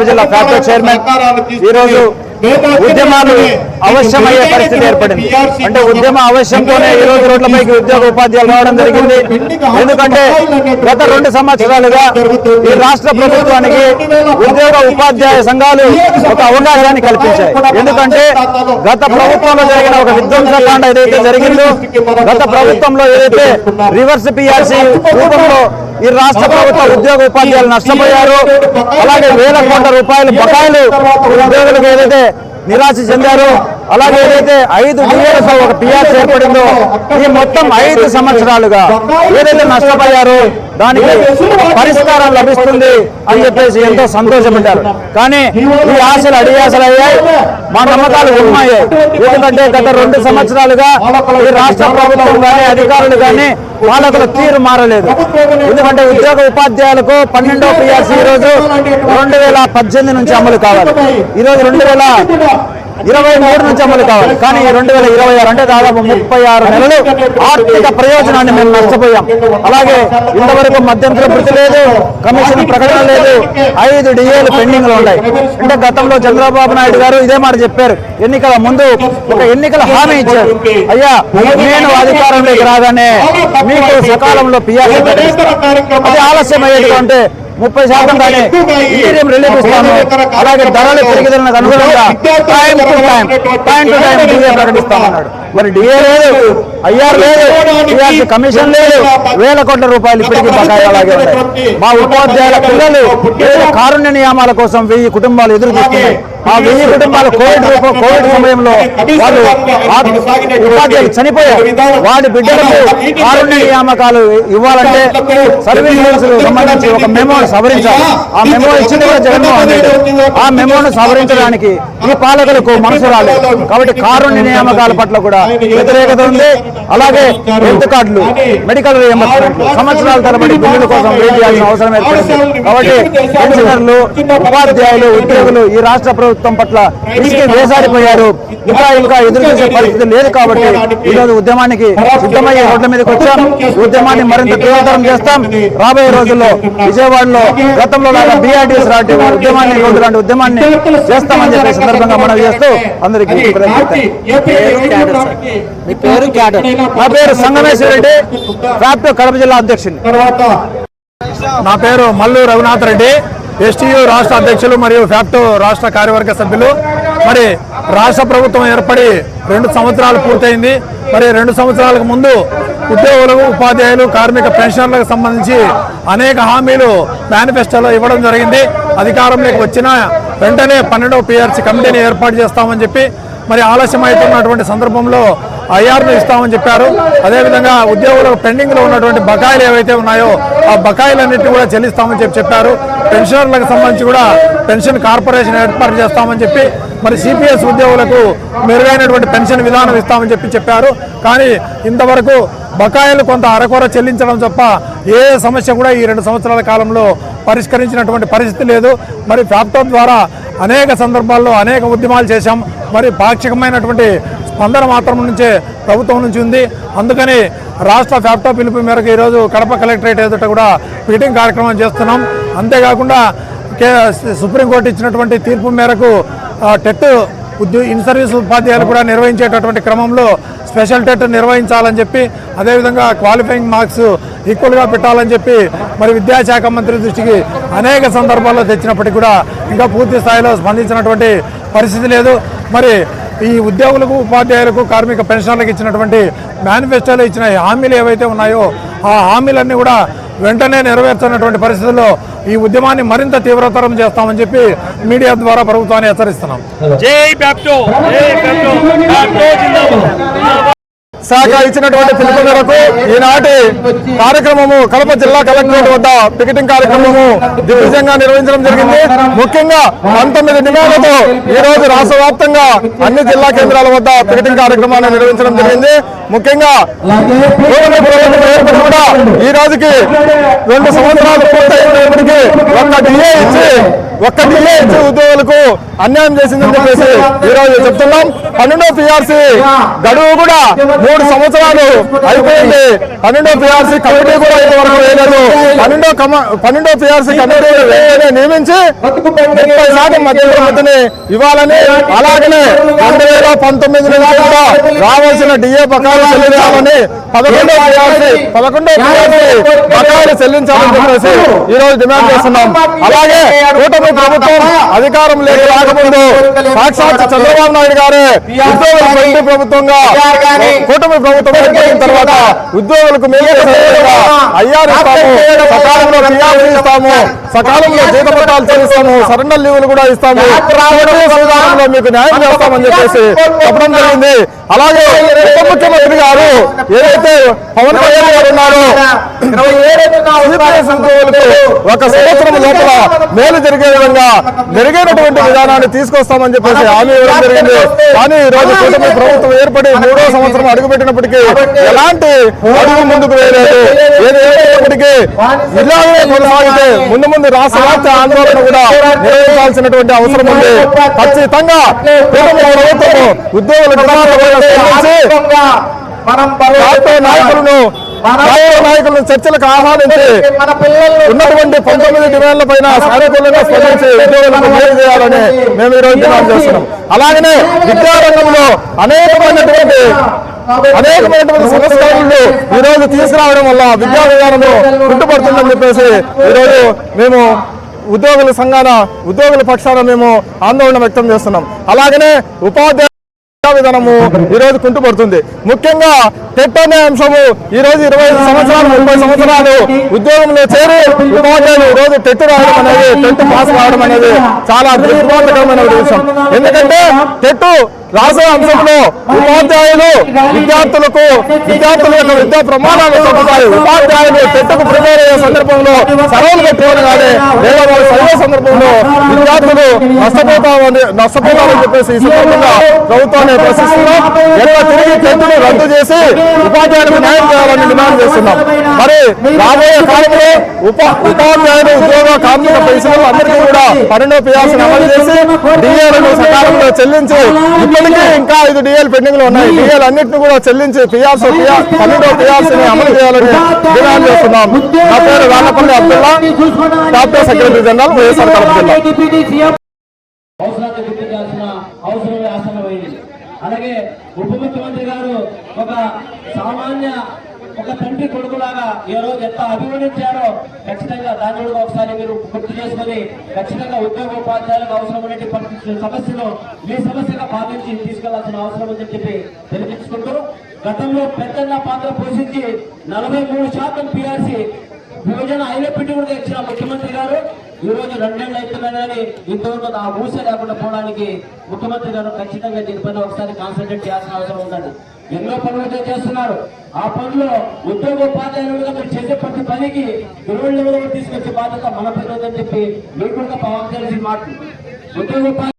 జిల్లా factory chairman ఈ రోజు ఉద్యమాలు అవశ్యమయ్యే పరిస్థితి ఏర్పడింది. అంటే ఉద్యమ అవశ్యంతోనే ఈ రోజు రోడ్లపైకి ఉద్యోగ ఉపాధ్యాయులు రావడం జరిగింది. ఎందుకంటే గత 2 సంవత్సరాలుగా ఈ రాష్ట్ర ప్రభుత్వానికి ఉద్యోగ ఉపాధ్యాయ సంఘాలు ఒక అవకాశాన్ని కల్పించాయి. ఎందుకంటే గత ప్రభుత్వంలో జరిగిన ఒక విధ్వంసకాండ ఏదైతే జరిగిందో, గత ప్రభుత్వంలో ఏదైతే రివర్స్ పిఆర్సీ రూపంలో ఈ రాష్ట్ర ప్రభుత్వ ఉద్యోగ ఉపాధ్యాయులు నష్టపోయారు. అలాగే వేల కోట్ల రూపాయల బకాయిలు ఉద్యోగులకు ఏదైతే నిరాశ చెందారు. అలాగే ఏదైతే 5 డిఏలతో ఒక పిఆర్సీ ఏర్పడిందో, ఈ మొత్తం 5 సంవత్సరాలుగా ఏదైతే నష్టపోయారో దానికి పరిష్కారం లభిస్తుంది అని చెప్పేసి ఎంతో సంతోషపడ్డారు. కానీ ఈ ఆశలు అడియాసలు అయ్యాయి, మా నమ్మకాలు ఉమ్మయ్యాయి. ఎందుకంటే గత 2 సంవత్సరాలుగా ఈ రాష్ట్ర ప్రభుత్వం కానీ అధికారులు కానీ పాలకుల తీరు మారలేదు. ఎందుకంటే ఉద్యోగ ఉపాధ్యాయులకు 12వ పిఆర్సీ ఈరోజు 2018 నుంచి అమలు కావాలి. ఈరోజు 2023 నుంచి అమలు కావాలి. కానీ 2026 అంటే దాదాపు 36 నెలలు ఆర్థిక ప్రయోజనాన్ని మేము నష్టపోయాం. అలాగే ఇంతవరకు మధ్యంతర భృతి లేదు, కమిషన్ ప్రకటన లేదు, 5 డిఏలు పెండింగ్లు ఉన్నాయి. అంటే గతంలో చంద్రబాబు నాయుడు గారు ఇదే మాట చెప్పారు. ఎన్నికల ముందు ఒక ఎన్నికల హామీ ఇచ్చారు, అయ్యా నేను అధికారంలోకి రాగానే మీకు సకాలంలో పిఆర్సీ అది ఆలస్యం అయ్యేది అంటే 30% కానీ ఇంటీరియం రిలీఫ్ ఇస్తాను. అలాగే ధరలు పెరిగిదలకు అనుగుణంగా టైం టు టైం డిఏ ప్రకటిస్తామన్నాడు. మరి డిఏ లేదు, ఐఆర్ లేదు, పిఆర్సీ కమిషన్ లేదు, వేల కోట్ల రూపాయలు ఇప్పటికీ బకాయి అలాగే ఉన్నాయి. మా ఉపాధ్యాయుల పిల్లలు కారుణ్య నియామాల కోసం 1000 కుటుంబాలు ఎదురు చూస్తున్నాయి. ఆ 1000 కుటుంబాలు కోవిడ్ సమయంలో వాళ్ళు ఉపాధ్యాయులు చనిపోయారు. వాడి బిడ్డలకు కారుణ్య నియామకాలు ఇవ్వాలంటే సర్వీస్ రూల్స్ సంబంధించి ఒక మెమోను సవరించాలి. ఆ మెమో ఇచ్చింది కూడా జగన్మోహన్ రెడ్డి. ఆ మెమోను సవరించడానికి ఈ పాలకులకు మనసు రాలేదు. కాబట్టి కారుణ్య నియామకాల పట్ల కూడా వ్యతిరేకత ఉంది. అలాగే హెల్త్ కార్డులు, మెడికల్ రియంబర్స్మెంట్లు, సంవత్సరాల తరబడి బిల్లుల కోసం వెయిట్ చేయాల్సిన అవసరం ఏర్పడింది. కాబట్టి పెన్షనర్లు, ఉపాధ్యాయులు, ఉద్యోగులు ఈ రాష్ట్ర ప్రభుత్వం పట్ల ఇసుకి వేసారిపోయారు. ఇంకా ఎదురు చూసే పరిస్థితి లేదు. కాబట్టి ఈరోజు ఉద్యమానికి సిద్ధమయ్యే రోడ్ల మీదకి వచ్చాం. ఉద్యమాన్ని మరింత తీవ్రతరం చేస్తాం. రాబోయే రోజుల్లో విజయవాడలో గతంలో లాగా బీఆర్టీఎస్ లాంటి ఉద్యమాన్ని చేస్తామని చెప్పే సందర్భంగా మనం చేస్తూ అందరికీ నా పేరు సంగమేశ్వర రెడ్డి, ఫ్యాక్టరీ కడప జిల్లా అధ్యక్షుడిని. నా పేరు మల్లు రఘునాథ్ రెడ్డి, ఎస్టీయూ రాష్ట్ర అధ్యక్షులు మరియు ఫ్యాక్టో రాష్ట్ర కార్యవర్గ సభ్యులు. మరి రాష్ట్ర ప్రభుత్వం ఏర్పడి 2 సంవత్సరాలు పూర్తయింది. మరి 2 సంవత్సరాలకు ముందు ఉద్యోగులకు, ఉపాధ్యాయులు, కార్మిక పెన్షనర్లకు సంబంధించి అనేక హామీలు మేనిఫెస్టోలో ఇవ్వడం జరిగింది. అధికారంలోకి వచ్చిన వెంటనే 12వ పిఆర్సీ కమిటీని ఏర్పాటు చేస్తామని చెప్పి మరి ఆలస్యం అవుతున్నటువంటి సందర్భంలో ఐఆర్ను ఇస్తామని చెప్పారు. అదేవిధంగా ఉద్యోగులకు పెండింగ్లో ఉన్నటువంటి బకాయిలు ఏవైతే ఉన్నాయో ఆ బకాయిలన్నింటినీ కూడా చెల్లిస్తామని చెప్పారు. పెన్షనర్లకు సంబంధించి కూడా పెన్షన్ కార్పొరేషన్ ఏర్పాటు చేస్తామని చెప్పి మరి సిపిఎస్ ఉద్యోగులకు మెరుగైనటువంటి పెన్షన్ విధానం ఇస్తామని చెప్పారు. కానీ ఇంతవరకు బకాయిలు కొంత అరకొర చెల్లించడం తప్ప ఏ సమస్య కూడా ఈ 2 సంవత్సరాల కాలంలో పరిష్కరించినటువంటి పరిస్థితి లేదు. మరి ఫ్యాక్టో ద్వారా అనేక సందర్భాల్లో అనేక ఉద్యమాలు చేశాం. మరి పాక్షికమైనటువంటి స్పందన మాత్రం నుంచే ప్రభుత్వం నుంచి ఉంది. అందుకని రాష్ట్ర ఫ్యాక్టో పిలుపు మేరకు ఈరోజు కడప కలెక్టరేట్ ఎదుట కూడా మీటింగ్ కార్యక్రమం చేస్తున్నాం. అంతేకాకుండా సుప్రీంకోర్టు ఇచ్చినటువంటి తీర్పు మేరకు టెట్ ఇన్ సర్వీస్ ఉపాధ్యాయులు కూడా నిర్వహించేటటువంటి క్రమంలో స్పెషల్ టెట్ నిర్వహించాలని చెప్పి, అదేవిధంగా క్వాలిఫైయింగ్ మార్క్స్ ఈక్వల్గా పెట్టాలని చెప్పి మరి విద్యాశాఖ మంత్రి దృష్టికి అనేక సందర్భాల్లో తెచ్చినప్పటికీ కూడా ఇంకా పూర్తి స్థాయిలో స్పందించినటువంటి పరిస్థితి లేదు. మరి ఈ ఉద్యోగులకు, ఉపాధ్యాయులకు, కార్మిక పెన్షనర్లకు ఇచ్చినటువంటి మేనిఫెస్టోలో ఇచ్చిన హామీలు ఏవైతే ఉన్నాయో ఆ హామీలన్నీ కూడా వెంటనే నెరవేర్చినటువంటి పరిస్థితుల్లో ఈ ఉద్యమాన్ని మరింత తీవ్రతరం చేస్తామని చెప్పి మీడియా ద్వారా ప్రభుత్వాన్ని హెచ్చరిస్తున్నాం. శాఖ ఇచ్చినటువంటి పిలుపు మేరకు ఈనాటి కార్యక్రమము కడప జిల్లా కలెక్టరేట్ వద్ద పికెటింగ్ కార్యక్రమము దిగ్విజయంగా నిర్వహించడం జరిగింది. ముఖ్యంగా 19 డిమాండ్లతో ఈ రోజు రాష్ట్ర వ్యాప్తంగా అన్ని జిల్లా కేంద్రాల వద్ద పికెటింగ్ కార్యక్రమాన్ని నిర్వహించడం జరిగింది. ముఖ్యంగా ఏర్పడి కూడా ఈ రోజుకి 2 సంవత్సరాలు పూర్తయినప్పటికీ ఒక్క డిఏ ఇచ్చి ఉద్యోగులకు అన్యాయం చేసిందని చెప్పేసి ఈ రోజు చెప్తున్నాం. 12వ పిఆర్సీ గడువు కూడా 3 3 సంవత్సరాలు అయిపోయింది. 12వ PRC కమిటీ కూడా ఇంతవరకు వేయలేదు. 12వ PRC కమిటీ నియమించి 30% మధ్యని ఇవ్వాలని, అలాగనే 2019 నుంచి కూడా రావాల్సిన డిఏ బకాయిలు చెల్లించాలని 11వ PRC బకాయిలు చెల్లించాలని చెప్పేసి ఈ రోజు డిమాండ్ చేస్తున్నాం. అలాగే కూటమి ప్రభుత్వం అధికారంలోకి రాకముందు సాక్షాత్ చంద్రబాబు నాయుడు గారే ఉద్యోగుల ఫ్రెండ్లీ ప్రభుత్వంగా కూటమి ప్రభుత్వం ఏర్పడిన తర్వాత ఉద్యోగులకు మేలు ఐఆర్ ఇస్తాము, సకాలంలో PRC ఇస్తాము, సకాలంలో జీతపట్టాలు చెల్లిస్తాము, సరెండర్ లీవులు కూడా ఇస్తాము, సంవిధానంలో మీకు న్యాయం చేస్తామని చెప్పేసి చెప్పడం జరిగింది. అలాగే ఉప ముఖ్యమంత్రి గారు ఏదైతే పవన్ కళ్యాణ్ గారు ఉన్నారో ఒక సంవత్సరం లోపల మేలు జరిగే విధంగా జరిగేటటువంటి విధానాన్ని తీసుకొస్తామని చెప్పేసి హామీ ఇవ్వడం జరిగింది. కానీ ఈ రోజు కూటమి ప్రభుత్వం ఏర్పడి 3వ సంవత్సరం అడుగుపెట్టినప్పటికీ ఎలాంటి అడుగు ముందుకు వేయలేదు. ఏదైనప్పటికీ ఇలాగే కొనసాగితే ముందు రాష్ట్ర వ్యాప్త ఆందోళన కూడా నిర్వహించాల్సినటువంటి అవసరం ఉంది. ఖచ్చితంగా కూటమి ప్రభుత్వం ఉద్యోగుల నాయకులను చర్చలకు ఆహ్వానించి ఉన్నటువంటి 19 డిమాండ్ల పైన సానుకూలంగా స్పందించి ఉద్యోగులకు మేలు చేయాలని మేము ఈ రోజు డిమాండ్ చేస్తున్నాం. అలాగనే విద్యారంగంలో అనేకమైనటువంటి సంస్కరణలు ఈ రోజు తీసుకురావడం వల్ల విద్యా విధానంలో కుంటుపడుతుందని చెప్పేసి ఈ రోజు మేము ఉద్యోగుల పక్షాన మేము ఆందోళన వ్యక్తం చేస్తున్నాం. అలాగనే ఉపాధ్యాయ విధానము ఈ రోజు కుంటుపడుతుంది. ముఖ్యంగా టెట్ అనే అంశము ఈ రోజు 25 సంవత్సరాలు 30 సంవత్సరాలు ఉద్యోగంలో చేరి ఉపాధ్యాయులు ఈ రోజు టెట్ రావడం అనేది, టెట్ పాస్ కావడం అనేది చాలా దుర్మార్గకరమైన విషయం. ఎందుకంటే టెట్ రాసే అంశంలో ఉపాధ్యాయులు విద్యార్థుల యొక్క విద్యా ప్రమాణాలు తగ్గుతాయి. ఉపాధ్యాయులు టెట్కు ప్రిపేర్ అయ్యే సందర్భంలో సెలవులు పెట్టుకోవడం కానీ లేదా వాళ్ళు చదివే సందర్భంలో విద్యార్థులు నష్టపోతామని చెప్పేసి ఈ సందర్భంగా ప్రభుత్వాన్ని ప్రశ్నిస్తున్నాం. ఎక్కడ తిరిగి టెట్ను రద్దు చేసి ఉపాధ్యాయులకు న్యాయం చేయాలని డిమాండ్ చేస్తున్నాం. మరి రాబోయే కాలంలో ఉపాధ్యాయులు ఉద్యోగ కార్మిక పెన్షన్లు అందరికీ కూడా 12వ PRC అమలు చేసి డిఏలను సకాలంలో చెల్లించి, ఇప్పటికీ ఇంకా 5 డిఏలు పెండింగ్ లో ఉన్నాయి, డిఏలు అన్నింటినీ కూడా చెల్లించి 12వ PRCని అమలు చేయాలని డిమాండ్ చేస్తున్నాం. నా పేరు Rallapalli Abdullah, doctor secretary general YSR Kadapa జిల్లా. అలాగే ఉప ముఖ్యమంత్రి గారు ఒక తండ్రి కొడుకులాగా ఏ రోజు ఎంత అభివర్ణించారో ఖచ్చితంగా దాన్ని కూడా ఒకసారి మీరు గుర్తు చేసుకుని ఖచ్చితంగా ఉద్యోగోపాధ్యాయులకు అవసరమైనటువంటి సమస్యలు మీ సమస్యగా భావించి తీసుకెళ్లాల్సిన అవసరం ఉందని చెప్పి తెలియజేసుకుంటూ, గతంలో పెద్దన్న పాత్ర పోషించి 43% PRC విభజన అయినప్పటికీ కూడా ఇచ్చిన ముఖ్యమంత్రి గారు ఈ రోజు 2 ఏళ్ళు అవుతున్నారని ఇంతవరకు ఆ ఊస లేకుండా పోవడానికి ముఖ్యమంత్రి గారు ఖచ్చితంగా దీనిపైన ఒకసారి కాన్సన్ట్రేట్ చేయాల్సిన అవసరం ఉందండి. ఎన్నో పనులు చేస్తున్నారు. ఆ పనులు ఉద్యోగోపాధ్యాయులుగా మీరు చేసే ప్రతి పనికి గురువుల తీసుకొచ్చే బాధ్యత మన పని అని చెప్పి మీకు కూడా పవన్ తెలిసి మాట ఉద్యోగోపాధ్యాయులు